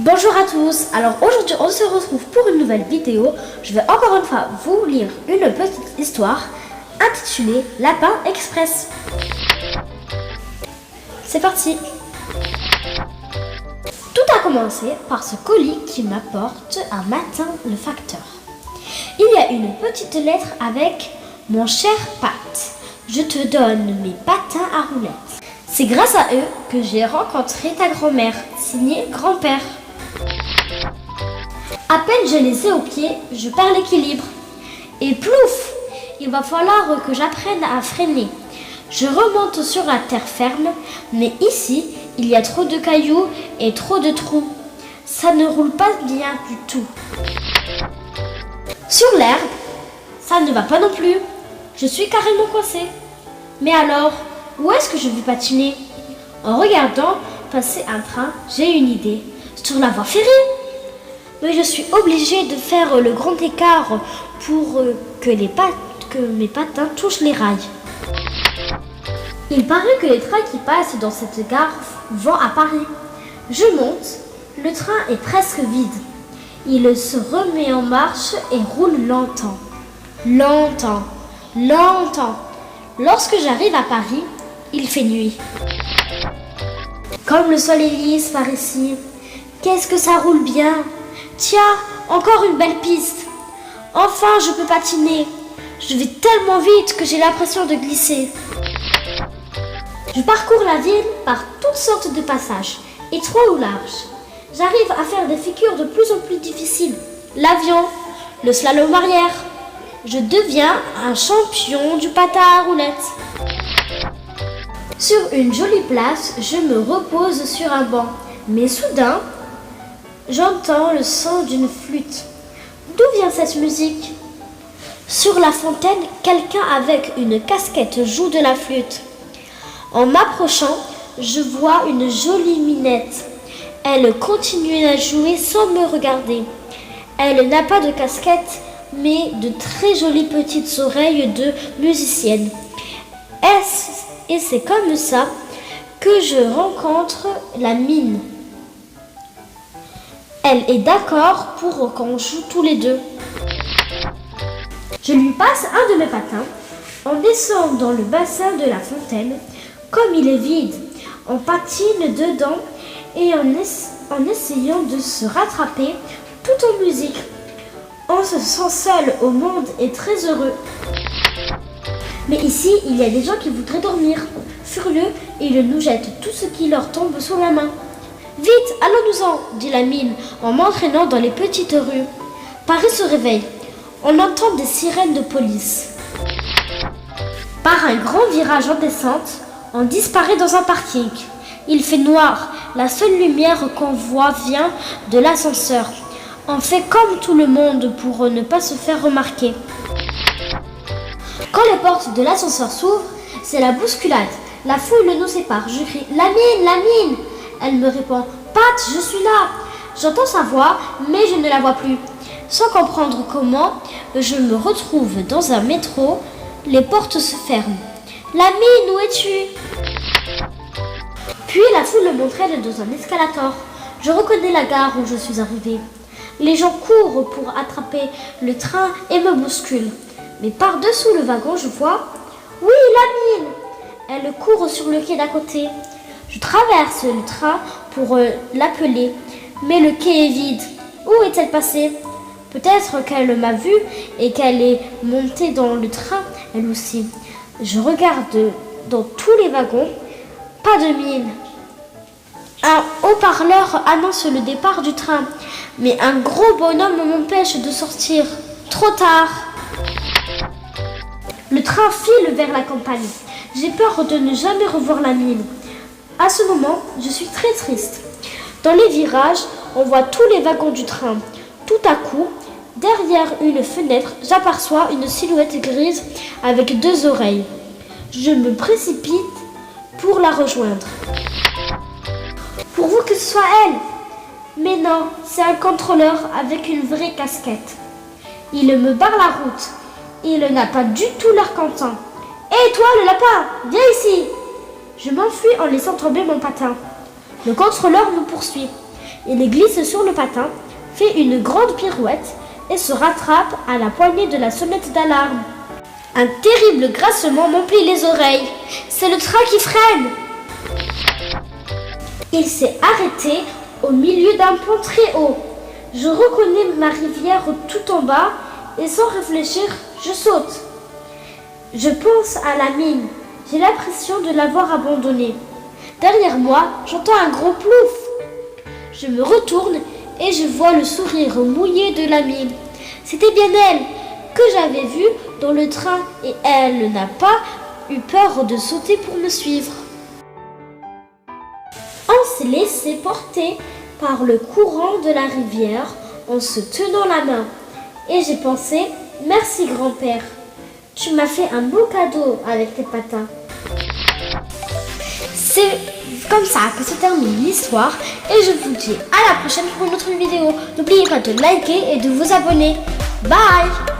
Bonjour à tous, alors aujourd'hui on se retrouve pour une nouvelle vidéo. Je vais encore une fois vous lire une petite histoire intitulée Lapin Express. C'est parti. Tout a commencé par ce colis qui m'apporte un matin le facteur. Il y a une petite lettre avec « Mon cher Pat, je te donne mes patins à roulettes. C'est grâce à eux que j'ai rencontré ta grand-mère, signé grand-père. À peine je les ai aux pieds, je perds l'équilibre. Et plouf, il va falloir que j'apprenne à freiner. Je remonte sur la terre ferme, mais ici, il y a trop de cailloux et trop de trous. Ça ne roule pas bien du tout. Sur l'herbe, ça ne va pas non plus. Je suis carrément coincée. Mais alors, où est-ce que je vais patiner? En regardant passer un train, j'ai une idée. Sur la voie ferrée. Mais je suis obligée de faire le grand écart pour que mes patins touchent les rails. Il paraît que les trains qui passent dans cette gare vont à Paris. Je monte, le train est presque vide. Il se remet en marche et roule lentement. Lentement, lentement. Lorsque j'arrive à Paris, il fait nuit. Comme le soleil lisse par ici. Qu'est-ce que ça roule bien! Tiens, encore une belle piste. Enfin, je peux patiner. Je vais tellement vite que j'ai l'impression de glisser. Je parcours la ville par toutes sortes de passages, étroits ou larges. J'arrive à faire des figures de plus en plus difficiles. L'avion, le slalom arrière. Je deviens un champion du patin à roulettes. Sur une jolie place, je me repose sur un banc. Mais soudain, j'entends le son d'une flûte. D'où vient cette musique? Sur la fontaine, quelqu'un avec une casquette joue de la flûte. En m'approchant, je vois une jolie minette. Elle continue à jouer sans me regarder. Elle n'a pas de casquette, mais de très jolies petites oreilles de musicienne. Et c'est comme ça que je rencontre la mine. Elle est d'accord pour qu'on joue tous les deux. Je lui passe un de mes patins. On descend dans le bassin de la fontaine. Comme il est vide, on patine dedans et en essayant de se rattraper tout en musique. On se sent seul au monde et très heureux. Mais ici, il y a des gens qui voudraient dormir. Furieux, ils nous jettent tout ce qui leur tombe sous la main. Vite, allons-nous-en, dit la mine en m'entraînant dans les petites rues. Paris se réveille. On entend des sirènes de police. Par un grand virage en descente, on disparaît dans un parking. Il fait noir. La seule lumière qu'on voit vient de l'ascenseur. On fait comme tout le monde pour ne pas se faire remarquer. Quand les portes de l'ascenseur s'ouvrent, c'est la bousculade. La foule nous sépare. Je crie « La mine, la mine !» Elle me répond « Pat, je suis là !» J'entends sa voix, mais je ne la vois plus. Sans comprendre comment, je me retrouve dans un métro. Les portes se ferment. « La mine, où es-tu » Puis la foule m'entraîne dans un escalator. Je reconnais la gare où je suis arrivée. Les gens courent pour attraper le train et me bousculent. Mais par-dessous le wagon, je vois « Oui, la mine !» Elle court sur le quai d'à côté. Je traverse le train pour l'appeler, mais le quai est vide. Où est-elle passée? Peut-être qu'elle m'a vue et qu'elle est montée dans le train, elle aussi. Je regarde dans tous les wagons, pas de mine. Un haut-parleur annonce le départ du train, mais un gros bonhomme m'empêche de sortir. Trop tard. Le train file vers la campagne. J'ai peur de ne jamais revoir la mine. À ce moment, je suis très triste. Dans les virages, on voit tous les wagons du train. Tout à coup, derrière une fenêtre, j'aperçois une silhouette grise avec deux oreilles. Je me précipite pour la rejoindre. Pourvu que ce soit elle! Mais non, c'est un contrôleur avec une vraie casquette. Il me barre la route. Il n'a pas du tout l'air content. Hé, toi, le lapin, viens ici! Je m'enfuis en laissant tomber mon patin. Le contrôleur me poursuit. Il glisse sur le patin, fait une grande pirouette et se rattrape à la poignée de la sonnette d'alarme. Un terrible grincement m'emplit les oreilles. C'est le train qui freine. Il s'est arrêté au milieu d'un pont très haut. Je reconnais ma rivière tout en bas et sans réfléchir, je saute. Je pense à la mine. J'ai l'impression de l'avoir abandonnée. Derrière moi, j'entends un gros plouf. Je me retourne et je vois le sourire mouillé de la mine. C'était bien elle que j'avais vue dans le train et elle n'a pas eu peur de sauter pour me suivre. On s'est laissé porter par le courant de la rivière en se tenant la main. Et j'ai pensé, merci grand-père, tu m'as fait un beau cadeau avec tes patins. C'est comme ça que se termine l'histoire et je vous dis à la prochaine pour une autre vidéo. N'oubliez pas de liker et de vous abonner. Bye!